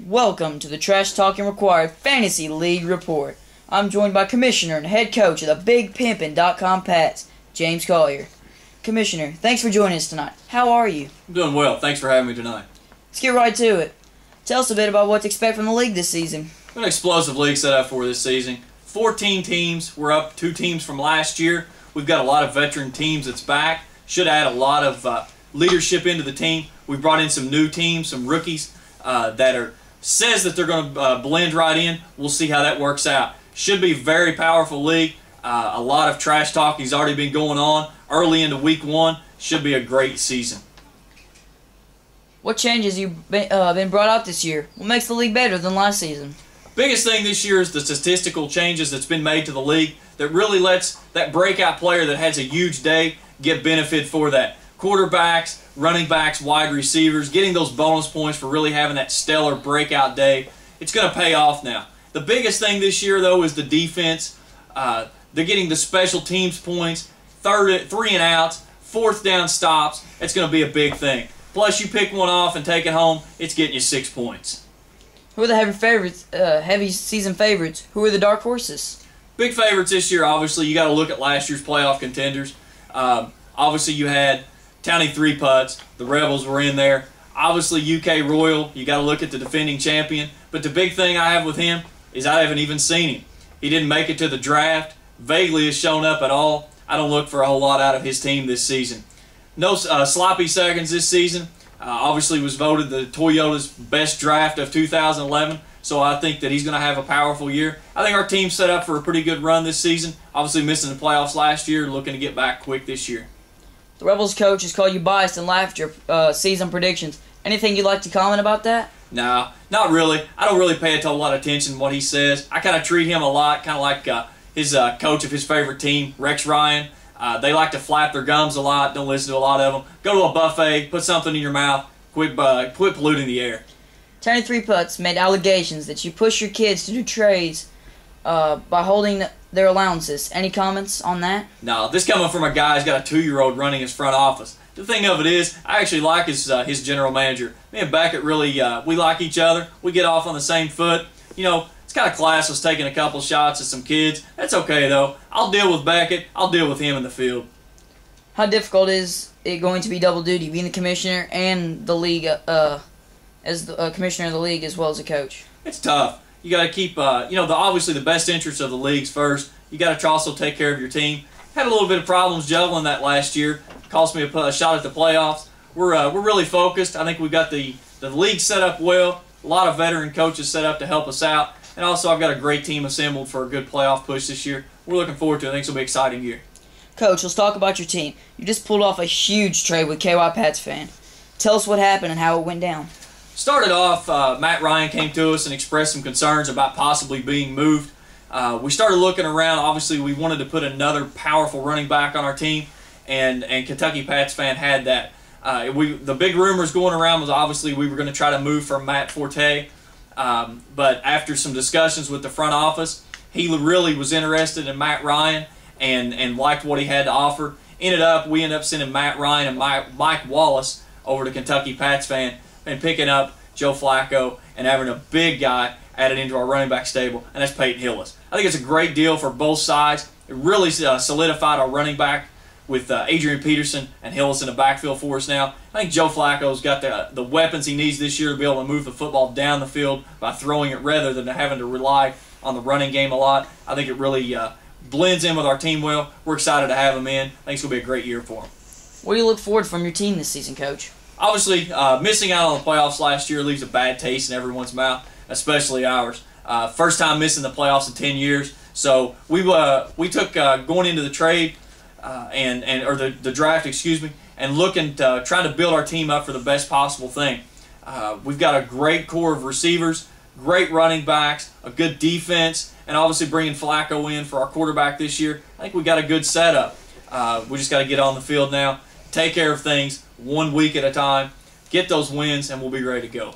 Welcome to the Trash Talking Required Fantasy League Report. I'm joined by Commissioner and Head Coach of the BigPimpin.com Pats, James Collier. Commissioner, thanks for joining us tonight. How are you? I'm doing well. Thanks for having me tonight. Let's get right to it. Tell us a bit about what to expect from the league this season. An explosive league set up for this season. 14 teams. We're up 2 teams from last year. We've got a lot of veteran teams that's back. Should add a lot of leadership into the team. We've brought in some new teams, some rookies that says that they're going to blend right in. We'll see how that works out. Should be a very powerful league. A lot of trash talk has already been going on early into week 1. Should be a great season. What changes you've been brought out this year? What makes the league better than last season? Biggest thing this year is the statistical changes that's been made to the league that really lets that breakout player that has a huge day get benefit for that. Quarterbacks, running backs, wide receivers, getting those bonus points for really having that stellar breakout day. It's going to pay off now. The biggest thing this year, though, is the defense. They're getting the special teams points, 3 and outs, 4th down stops. It's going to be a big thing. Plus, you pick one off and take it home, it's getting you 6 points. Who are the heavy season favorites? Who are the dark horses? Big favorites this year, obviously. You got to look at last year's playoff contenders. Obviously, you had Townie 3 Putts. The Rebels were in there. Obviously, UK Royal. You got to look at the defending champion. But the big thing I have with him is I haven't even seen him. He didn't make it to the draft. Vaguely has shown up at all. I don't look for a whole lot out of his team this season. No sloppy seconds this season. Obviously was voted the Toyota's best draft of 2011. So I think that he's going to have a powerful year. I think our team's set up for a pretty good run this season. Obviously missing the playoffs last year. Looking to get back quick this year. The Rebels coach has called you biased and laughed at your season predictions. Anything you'd like to comment about that? No, not really. I don't really pay a whole lot of attention to what he says. I kind of treat him a lot, kind of like his coach of his favorite team, Rex Ryan. They like to flap their gums a lot. Don't listen to a lot of them. Go to a buffet, put something in your mouth, quit polluting the air. Townie 3 Putts made allegations that you push your kids to do trades by holding their allowances. Any comments on that? No, this coming from a guy who's got a 2-year-old running his front office. The thing of it is, I actually like his general manager. Me and Beckett really, we like each other. We get off on the same foot. You know, it's kind of classless taking a couple shots at some kids. That's okay, though. I'll deal with Beckett. I'll deal with him in the field. How difficult is it going to be double duty, being the commissioner and the league, as the commissioner of the league as well as a coach? It's tough. You got to keep, obviously the best interest of the leagues first. You got to also take care of your team. Had a little bit of problems juggling that last year. Cost me a shot at the playoffs. We're really focused. I think we've got the league set up well. A lot of veteran coaches set up to help us out. And also I've got a great team assembled for a good playoff push this year. We're looking forward to it. I think it's going to be an exciting year. Coach, let's talk about your team. You just pulled off a huge trade with KY Pats fan. Tell us what happened and how it went down. Started off, Matt Ryan came to us and expressed some concerns about possibly being moved. We started looking around. Obviously, we wanted to put another powerful running back on our team, and Kentucky Pats fan had that. The big rumors going around was obviously we were going to try to move for Matt Forte, but after some discussions with the front office, he really was interested in Matt Ryan and liked what he had to offer. We ended up sending Matt Ryan and Mike Wallace over to Kentucky Pats fan and picking up Joe Flacco and having a big guy added into our running back stable, and that's Peyton Hillis. I think it's a great deal for both sides. It really solidified our running back with Adrian Peterson and Hillis in the backfield for us now. I think Joe Flacco's got the weapons he needs this year to be able to move the football down the field by throwing it rather than having to rely on the running game a lot. I think it really blends in with our team well. We're excited to have him in. I think it's going to be a great year for him. What do you look forward from your team this season, Coach? Obviously, missing out on the playoffs last year leaves a bad taste in everyone's mouth, especially ours. First time missing the playoffs in 10 years. So we took going into the trade or the draft, excuse me, and looking to trying to build our team up for the best possible thing. We've got a great core of receivers, great running backs, a good defense, and obviously bringing Flacco in for our quarterback this year. I think we got a good setup. We just got to get on the field now, take care of things 1 week at a time, get those wins, and we'll be ready to go.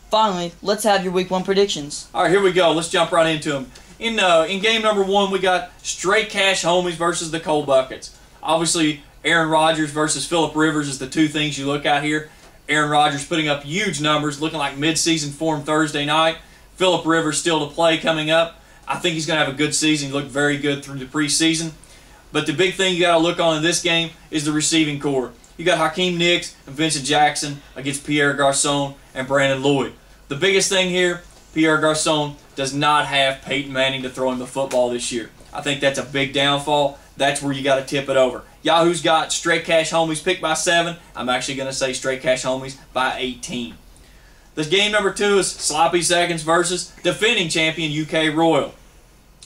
Finally, let's have your Week 1 predictions. All right, here we go. Let's jump right into them. In game number 1, we got straight cash homies versus the cold buckets. Obviously, Aaron Rodgers versus Phillip Rivers is the 2 things you look at here. Aaron Rodgers putting up huge numbers, looking like midseason form Thursday night. Phillip Rivers still to play coming up. I think he's going to have a good season. He looked very good through the preseason. But the big thing you got to look on in this game is the receiving core. You got Hakeem Nicks and Vincent Jackson against Pierre Garçon and Brandon Lloyd. The biggest thing here, Pierre Garçon does not have Peyton Manning to throw him the football this year. I think that's a big downfall. That's where you got to tip it over. Yahoo's got Straight Cash Homies picked by 7. I'm actually going to say Straight Cash Homies by 18. This game number 2 is Sloppy Seconds versus defending champion UK Royal.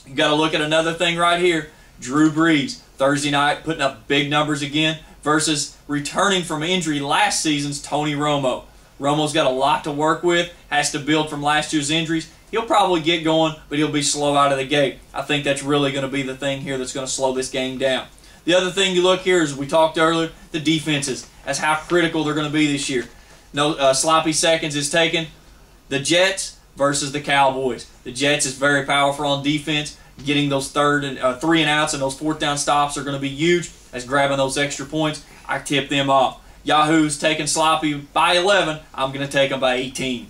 You got to look at another thing right here. Drew Brees, Thursday night, putting up big numbers again versus returning from injury last season's Tony Romo. Romo's got a lot to work with, has to build from last year's injuries. He'll probably get going, but he'll be slow out of the gate. I think that's really going to be the thing here that's going to slow this game down. The other thing you look here is, we talked earlier, the defenses. That's how critical they're going to be this year. No Sloppy Seconds is taken the Jets versus the Cowboys. The Jets is very powerful on defense. Getting those 3 and outs and those 4th down stops are going to be huge as grabbing those extra points. I tip them off. Yahoo's taking Sloppy by 11. I'm going to take them by 18.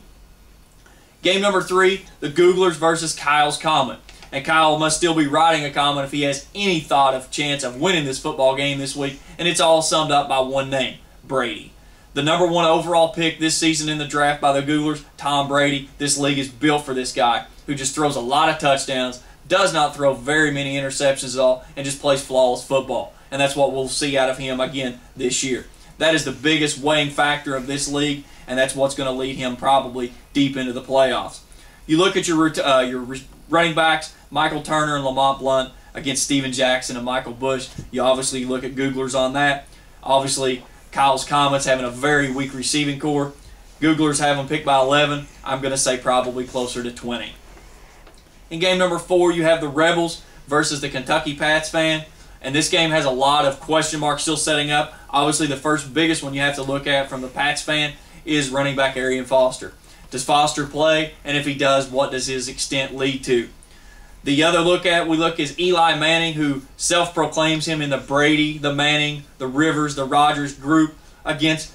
Game number 3, the Googlers versus Kyle's Comet. And Kyle must still be riding a Comet if he has any thought of chance of winning this football game this week. And it's all summed up by one name, Brady. The number 1 overall pick this season in the draft by the Googlers, Tom Brady. This league is built for this guy who just throws a lot of touchdowns, does not throw very many interceptions at all, and just plays flawless football. And that's what we'll see out of him again this year. That is the biggest weighing factor of this league, and that's what's going to lead him probably deep into the playoffs. You look at your running backs, Michael Turner and Lamont Blunt against Steven Jackson and Michael Bush. You obviously look at Googlers on that. Obviously, Kyle's Comets having a very weak receiving core. Googlers have them picked by 11. I'm going to say probably closer to 20. In game number 4, you have the Rebels versus the Kentucky Pats fan. And this game has a lot of question marks still setting up. Obviously, the first biggest one you have to look at from the Pats fan is running back Arian Foster. Does Foster play? And if he does, what does his extent lead to? The other we look is Eli Manning, who self-proclaims him in the Brady, the Manning, the Rivers, the Rodgers group against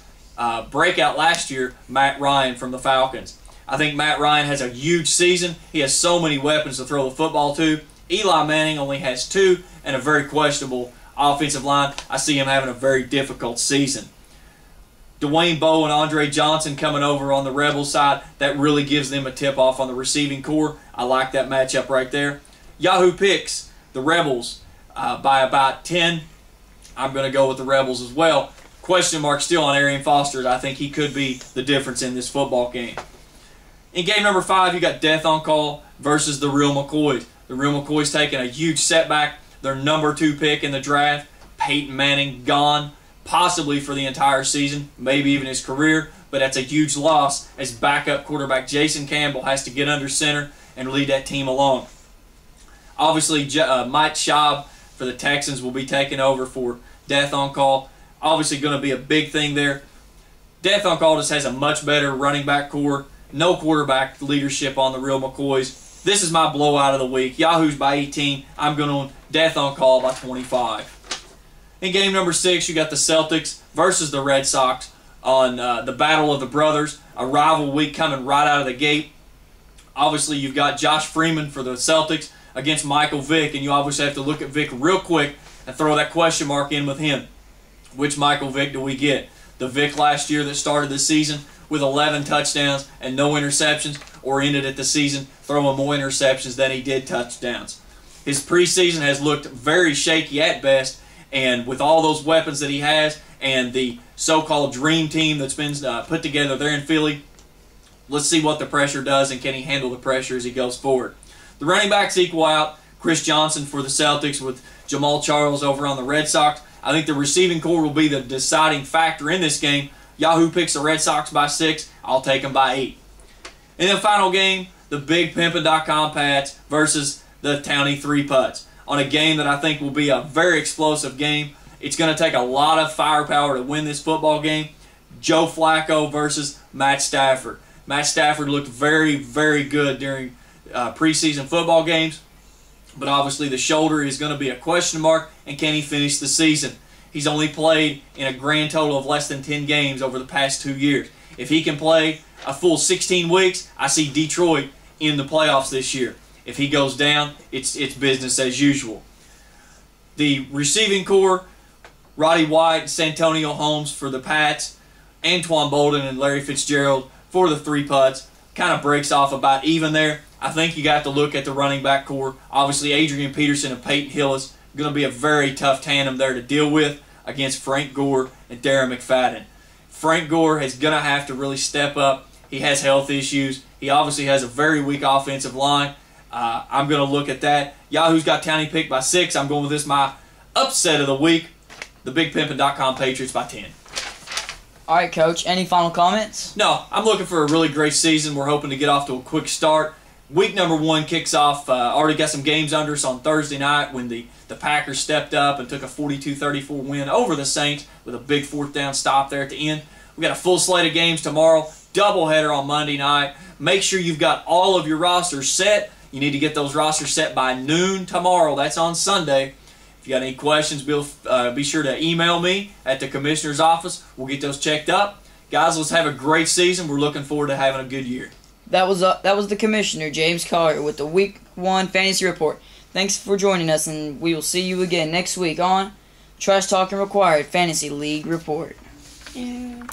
breakout last year, Matt Ryan from the Falcons. I think Matt Ryan has a huge season. He has so many weapons to throw the football to. Eli Manning only has 2 and a very questionable offensive line. I see him having a very difficult season. Dwayne Bowe and Andre Johnson coming over on the Rebels side, that really gives them a tip-off on the receiving core. I like that matchup right there. Yahoo picks the Rebels by about 10. I'm going to go with the Rebels as well. Question mark still on Arian Foster. I think he could be the difference in this football game. In game number 5, you got Death on Call versus the Real McCoys. The Real McCoys taking a huge setback. Their number 2 pick in the draft, Peyton Manning, gone. Possibly for the entire season, maybe even his career, but that's a huge loss as backup quarterback Jason Campbell has to get under center and lead that team along. Obviously, Mike Schaub for the Texans will be taking over for Death on Call. Obviously going to be a big thing there. Death on Call just has a much better running back core, no quarterback leadership on the Real McCoys. This is my blowout of the week. Yahoo's by 18. I'm going to Death on Call by 25. In game number 6, you got the Celtics versus the Red Sox on the Battle of the Brothers, a rival week coming right out of the gate. Obviously, you've got Josh Freeman for the Celtics against Michael Vick, and you obviously have to look at Vick real quick and throw that question mark in with him. Which Michael Vick do we get? The Vick last year that started the season with 11 touchdowns and no interceptions, or ended at the season throwing more interceptions than he did touchdowns? His preseason has looked very shaky at best, and with all those weapons that he has and the so-called dream team that's been put together there in Philly, let's see what the pressure does and can he handle the pressure as he goes forward. The running backs equal out. Chris Johnson for the Celtics with Jamal Charles over on the Red Sox. I think the receiving core will be the deciding factor in this game. Yahoo picks the Red Sox by 6. I'll take them by 8. In the final game, the BigPimpin.com Pats versus the Townie 3 Putts, on a game that I think will be a very explosive game. It's going to take a lot of firepower to win this football game. Joe Flacco versus Matt Stafford. Matt Stafford looked very, very good during preseason football games, but obviously the shoulder is going to be a question mark, and can he finish the season? He's only played in a grand total of less than 10 games over the past 2 years. If he can play a full 16 weeks, I see Detroit in the playoffs this year. If he goes down, it's business as usual. The receiving core, Roddy White, Santonio Holmes for the Pats, Antoine Bolden and Larry Fitzgerald for the 3 Putts. Kind of breaks off about even there. I think you got to look at the running back core. Obviously, Adrian Peterson and Peyton Hillis going to be a very tough tandem there to deal with against Frank Gore and Darren McFadden. Frank Gore is going to have to really step up. He has health issues. He obviously has a very weak offensive line. I'm going to look at that. Yahoo's got Townie picked by 6. I'm going with this my upset of the week. The BigPimpin.com Patriots by 10. All right, Coach. Any final comments? No, I'm looking for a really great season. We're hoping to get off to a quick start. Week number 1 kicks off. Already got some games under us on Thursday night when the Packers stepped up and took a 42-34 win over the Saints with a big 4th down stop there at the end. We got a full slate of games tomorrow. Doubleheader on Monday night. Make sure you've got all of your rosters set. You need to get those rosters set by noon tomorrow. That's on Sunday. If you got any questions, be sure to email me at the Commissioner's office. We'll get those checked up. Guys, let's have a great season. We're looking forward to having a good year. That was the Commissioner, James Collier, with the Week 1 Fantasy Report. Thanks for joining us, and we will see you again next week on Trash Talking Required Fantasy League Report. Yeah.